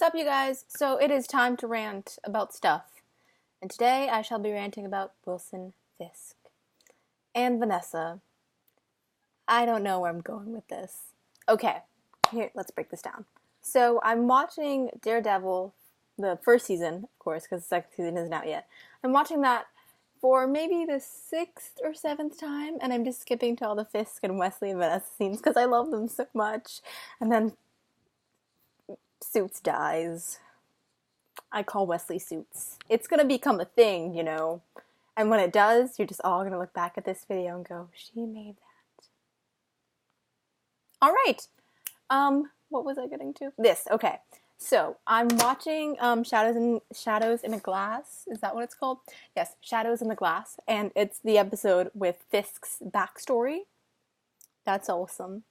Sup, you guys? So it is time to rant about stuff. And today I shall be ranting about Wilson Fisk. And Vanessa. I don't know where I'm going with this. Okay, here, let's break this down. So I'm watching Daredevil, the first season, of course, because the second season isn't out yet. I'm watching that for maybe the 6th or 7th time, and I'm just skipping to all the Fisk and Wesley and Vanessa scenes because I love them so much. And then Suits dies. I call Wesley Suits. It's gonna become a thing, you know. And when it does, you're just all gonna look back at this video and go, she made that. Alright. What was I getting to? This, okay. So, I'm watching Shadows in a Glass. Is that what it's called? Yes, Shadows in the Glass. And it's the episode with Fisk's backstory. That's awesome.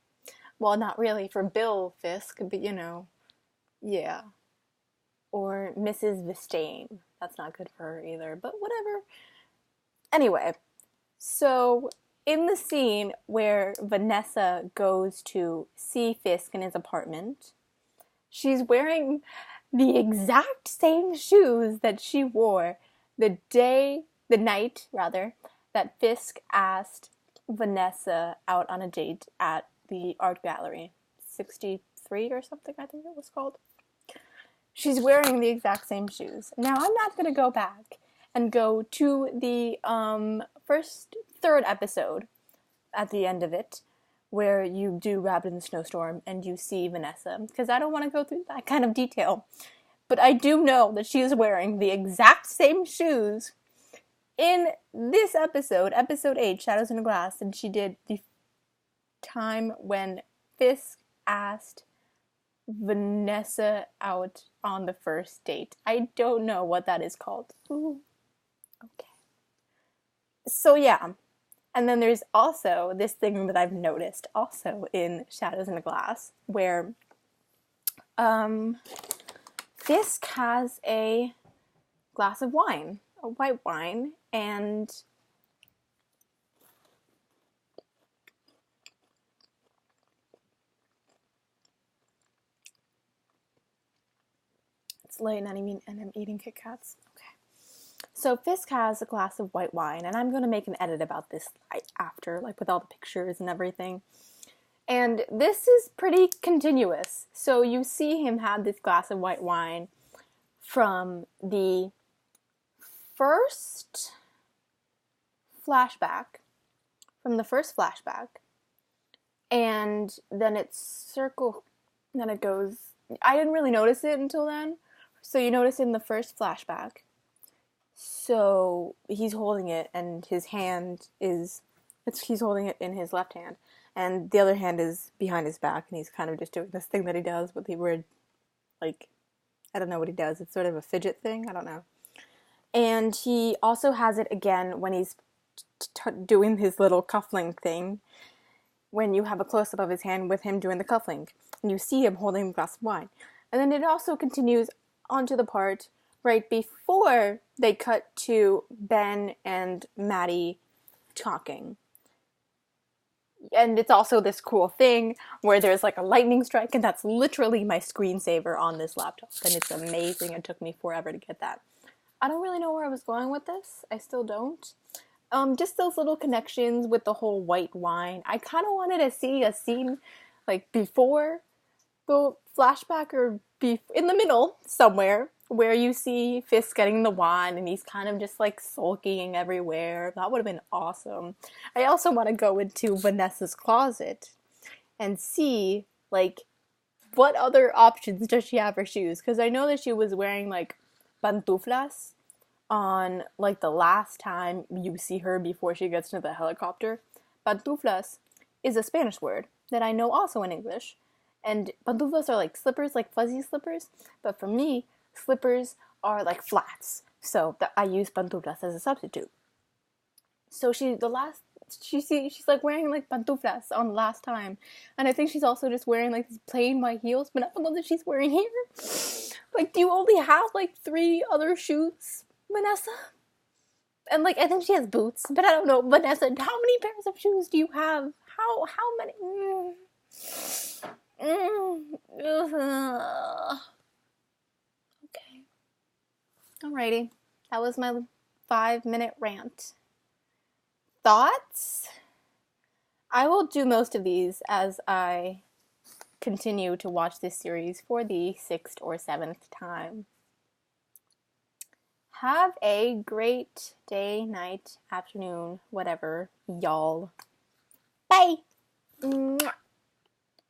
Well, not really for Bill Fisk, but you know. Yeah. Or Mrs. Vistain. That's not good for her either, but whatever. Anyway, so in the scene where Vanessa goes to see Fisk in his apartment, she's wearing the exact same shoes that she wore the night, that Fisk asked Vanessa out on a date at the art gallery. 63 or something, I think it was called. She's wearing the exact same shoes. Now, I'm not going to go back and go to the third episode at the end of it, where you do Rabbit in the Snowstorm and you see Vanessa, because I don't want to go through that kind of detail. But I do know that she is wearing the exact same shoes in this episode, episode 8, Shadows in a Glass, and she did the time when Fisk asked Vanessa out on the first date. I don't know what that is called. Ooh. Okay. So yeah. And then there's also this thing that I've noticed also in Shadows in the Glass where Fisk has a glass of wine, a white wine, and it's late and I'm eating Kit Kats. Okay. So Fisk has a glass of white wine, and I'm going to make an edit about this after, like with all the pictures and everything. And this is pretty continuous. So you see him have this glass of white wine from the first flashback, and then then it goes, I didn't really notice it until then. So you notice in the first flashback, so he's holding it and his hand he's holding it in his left hand and the other hand is behind his back and he's kind of just doing this thing that he does with the word, like, I don't know what he does. It's sort of a fidget thing. I don't know. And he also has it again when he's doing his little cuffling thing, when you have a close-up of his hand with him doing the cuffling and you see him holding a glass of wine. And then it also continues onto the part right before they cut to Ben and Maddie talking. And it's also this cool thing where there's like a lightning strike, and that's literally my screensaver on this laptop. And it's amazing. It took me forever to get that. I don't really know where I was going with this. I still don't. Just those little connections with the whole white wine. I kind of wanted to see a scene like before the flashback or in the middle somewhere where you see Fisk getting the wand and he's kind of just like sulking everywhere. That would have been awesome. I also want to go into Vanessa's closet and see like what other options does she have for shoes, because I know that she was wearing like pantuflas on like the last time you see her before she gets into the helicopter. Pantuflas is a Spanish word that I know also in English. And pantuflas are like slippers, like fuzzy slippers. But for me, slippers are like flats. So I use pantuflas as a substitute. So she's like wearing like pantuflas on the last time. And I think she's also just wearing like these plain white heels, but not the ones that she's wearing here. Like, do you only have like 3 other shoes, Vanessa? And like, I think she has boots, but I don't know. Vanessa, how many pairs of shoes do you have? How many? Alrighty. That was my 5-minute rant. Thoughts? I will do most of these as I continue to watch this series for the 6th or 7th time. Have a great day, night, afternoon, whatever, y'all. Bye! Mwah.